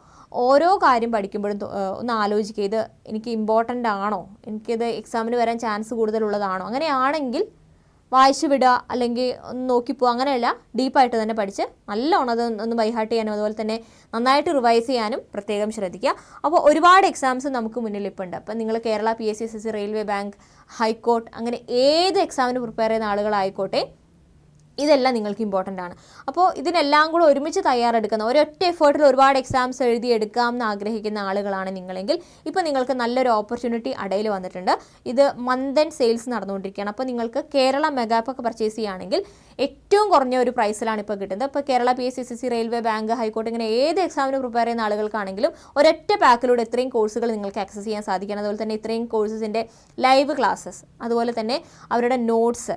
ഓരോ കാര്യം പഠിക്കുമ്പോഴും ഒന്ന് ആലോചിക്കുക, ഇത് എനിക്ക് ഇമ്പോർട്ടൻ്റ് ആണോ, എനിക്കിത് എക്സാമിന് വരാൻ ചാൻസ് കൂടുതലുള്ളതാണോ, അങ്ങനെയാണെങ്കിൽ വായിച്ചു വിടുക, അല്ലെങ്കിൽ ഒന്ന് നോക്കിപ്പോവുക, അങ്ങനെയല്ല, ഡീപ്പായിട്ട് തന്നെ പഠിച്ച് നല്ലോണം അത് ഒന്ന് ബൈഹാർട്ട് ചെയ്യാനും അതുപോലെ തന്നെ നന്നായിട്ട് റിവൈസ് ചെയ്യാനും പ്രത്യേകം ശ്രദ്ധിക്കുക. അപ്പോൾ ഒരുപാട് എക്സാംസ് നമുക്ക് മുന്നിൽ ഇപ്പോൾ ഉണ്ട്. അപ്പോൾ നിങ്ങൾ Kerala PSSSC, railway, bank, high court, അങ്ങനെ ഏത് എക്സാമിന് പ്രിപ്പയർ ചെയ്യുന്ന ആളുകളായിക്കോട്ടെ, ഇതെല്ലാം നിങ്ങൾക്ക് ഇമ്പോർട്ടൻ്റ് ആണ്. അപ്പോൾ ഇതിനെല്ലാം കൂടെ ഒരുമിച്ച് തയ്യാറെടുക്കുന്ന, ഒരൊറ്റ എഫേർട്ടിൽ ഒരുപാട് എക്സാംസ് എഴുതിയെടുക്കാം എന്ന് ആഗ്രഹിക്കുന്ന ആളുകളാണ് നിങ്ങളെങ്കിൽ ഇപ്പോൾ നിങ്ങൾക്ക് നല്ലൊരു ഓപ്പർച്യൂണിറ്റി അടയിൽ വന്നിട്ടുണ്ട്. ഇത് മന്ത് ആൻഡ് സെയിൽസ് നടന്നുകൊണ്ടിരിക്കുകയാണ്. അപ്പോൾ നിങ്ങൾക്ക് കേരള മെഗാപാക്ക് പർച്ചേസ് ചെയ്യുകയാണെങ്കിൽ ഏറ്റവും കുറഞ്ഞ ഒരു പ്രൈസിലാണ് ഇപ്പോൾ കിട്ടുന്നത്. ഇപ്പോൾ Kerala PSSSC, railway, bank, high court, ഇങ്ങനെ ഏത് എക്സാമിന് പ്രിപ്പയർ ചെയ്യുന്ന ആളുകൾക്കാണെങ്കിലും ഒരൊറ്റ പാക്കിലൂടെ ഇത്രയും കോഴ്സുകൾ നിങ്ങൾക്ക് ആക്സസ് ചെയ്യാൻ സാധിക്കണം. അതുപോലെ തന്നെ ഇത്രയും കോഴ്സസിൻ്റെ ലൈവ് ക്ലാസ്സസ്, അതുപോലെ തന്നെ അവരുടെ നോട്ട്സ്,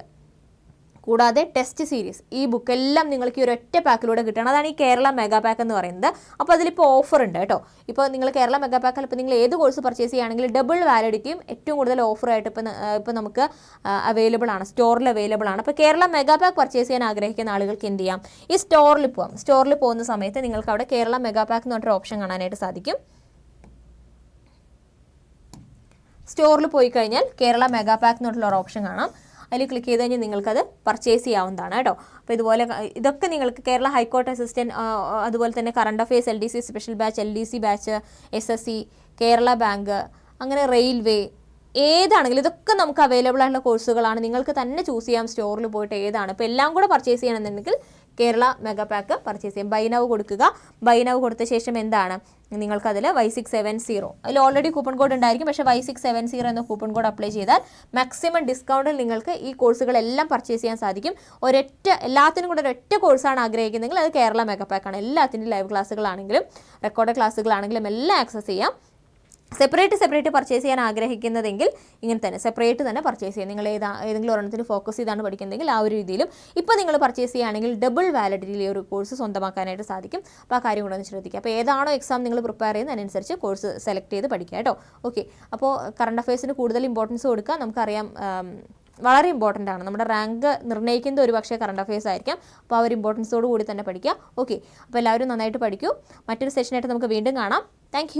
കൂടാതെ ടെസ്റ്റ് സീരീസ്, ഈ ബുക്കെല്ലാം നിങ്ങൾക്ക് ഈ ഒരൊറ്റ പാക്കിലൂടെ കിട്ടണം. അതാണ് ഈ കേരള മെഗാ പാക്ക് എന്ന് പറയുന്നത്. അപ്പോൾ അതിലിപ്പോൾ ഓഫർ ഉണ്ട് കേട്ടോ. ഇപ്പോൾ നിങ്ങൾ കേരള മെഗാ പാക്കിൽ ഇപ്പോൾ നിങ്ങൾ ഏത് കോഴ്സ് പർച്ചേസ് ചെയ്യുകയാണെങ്കിൽ ഡബിൾ വാലിഡിറ്റിയും ഏറ്റവും കൂടുതൽ ഓഫറായിട്ട് ഇപ്പോൾ നമുക്ക് അവൈലബിൾ ആണ്, സ്റ്റോറിൽ അവൈലബിൾ ആണ്. അപ്പോൾ കേരള മെഗാ പാക്ക് പർച്ചേസ് ചെയ്യാൻ ആഗ്രഹിക്കുന്ന ആളുകൾക്ക് എന്ത് ചെയ്യാം, ഈ സ്റ്റോറിൽ പോകാം. സ്റ്റോറിൽ പോകുന്ന സമയത്ത് നിങ്ങൾക്ക് അവിടെ കേരള മെഗാ പാക്ക് എന്ന് പറഞ്ഞൊരു ഓപ്ഷൻ കാണാനായിട്ട് സാധിക്കും. സ്റ്റോറിൽ പോയി കഴിഞ്ഞാൽ കേരള മെഗാ പാക്ക് എന്ന് പറഞ്ഞൊരു ഓപ്ഷൻ കാണാം. അതിൽ ക്ലിക്ക് ചെയ്ത് കഴിഞ്ഞാൽ നിങ്ങൾക്കത് പർച്ചേസ് ചെയ്യാവുന്നതാണ് കേട്ടോ. അപ്പോൾ ഇതുപോലെ ഇതൊക്കെ നിങ്ങൾക്ക് കേരള ഹൈക്കോർട്ട് അസിസ്റ്റൻറ്റ്, അതുപോലെ തന്നെ current affairs, LDC special batch, LDC batch, SSC, Kerala bank, അങ്ങനെ റെയിൽവേ, ഏതാണെങ്കിലും ഇതൊക്കെ നമുക്ക് അവൈലബിൾ ആയിട്ടുള്ള കോഴ്സുകളാണ്. നിങ്ങൾക്ക് തന്നെ ചൂസ് ചെയ്യാം സ്റ്റോറിൽ പോയിട്ട് ഏതാണ്. ഇപ്പോൾ എല്ലാം കൂടെ പർച്ചേസ് ചെയ്യണമെന്നുണ്ടെങ്കിൽ കേരള മെഗാ പാക്ക് പർച്ചേസ് ചെയ്യും. ബൈ നൗ കൊടുക്കുക. ബൈ നൗ കൊടുത്ത ശേഷം എന്താണ്, നിങ്ങൾക്കതിൽ Y670, അതിൽ ഓൾറെഡി കൂപ്പൺ കോഡ് ഉണ്ടായിരിക്കും. പക്ഷേ Y670 എന്ന കൂപ്പൺ കോഡ് അപ്ലൈ ചെയ്താൽ മാക്സിമം ഡിസ്കൗണ്ടിൽ നിങ്ങൾക്ക് ഈ കോഴ്സുകളെല്ലാം പർച്ചേസ് ചെയ്യാൻ സാധിക്കും. എല്ലാത്തിനും കൂടെ ഒരൊറ്റ കോഴ്സാണ് ആഗ്രഹിക്കുന്നതെങ്കിൽ അത് കേരള മെഗാ പാക്കാണ്. എല്ലാത്തിൻ്റെ ലൈവ് ക്ലാസ്സുകളാണെങ്കിലും റെക്കോർഡ് ക്ലാസ്സുകളാണെങ്കിലും എല്ലാം ആക്സസ് ചെയ്യാം. സെപ്പറേറ്റ് പർച്ചേസ് ചെയ്യാൻ ആഗ്രഹിക്കുന്നതെങ്കിൽ ഇങ്ങനെ തന്നെ സെപ്പറേറ്റ് തന്നെ പർച്ചേസ് ചെയ്യാം. നിങ്ങൾ ഏതെങ്കിലും ഒരെണ്ണത്തിന് ഫോക്കസ് ചെയ്താണ് പഠിക്കുന്നതെങ്കിൽ ആ ഒരു രീതിയിലും. ഇപ്പോൾ നിങ്ങൾ പർച്ചേസ് ചെയ്യുകയാണെങ്കിൽ ഡബിൾ വാലിഡിറ്റിയിൽ ഒരു കോഴ്സ് സ്വന്തമാക്കാനായിട്ട് സാധിക്കും. അപ്പോൾ ആ കാര്യം കൂടെ ഒന്ന് ശ്രദ്ധിക്കുക. അപ്പോൾ ഏതാണോ എക്സാം നിങ്ങൾ പ്രിപ്പയർ ചെയ്യുന്നത് അതിനനുസരിച്ച് കോഴ്സ് സെലക്ട് ചെയ്ത് പഠിക്കുക കേട്ടോ. ഓക്കെ, അപ്പോൾ കറണ്ട് അഫയേഴ്സിന് കൂടുതൽ ഇമ്പോർട്ടൻസ് കൊടുക്കുക. നമുക്കറിയാം വളരെ ഇമ്പോർട്ടൻ്റ് ആണ്. നമ്മുടെ റാങ്ക് നിർണ്ണയിക്കുന്നത് ഒരു പക്ഷേ കറണ്ട് അഫയേഴ്സ് ആയിരിക്കാം. അപ്പോൾ ആ ഒരു ഇമ്പോർട്ടൻസോട് കൂടി തന്നെ പഠിക്കുക. ഓക്കെ, അപ്പോൾ എല്ലാവരും നന്നായിട്ട് പഠിക്കൂ. മറ്റൊരു സെഷനായിട്ട് നമുക്ക് വീണ്ടും കാണാം. താങ്ക്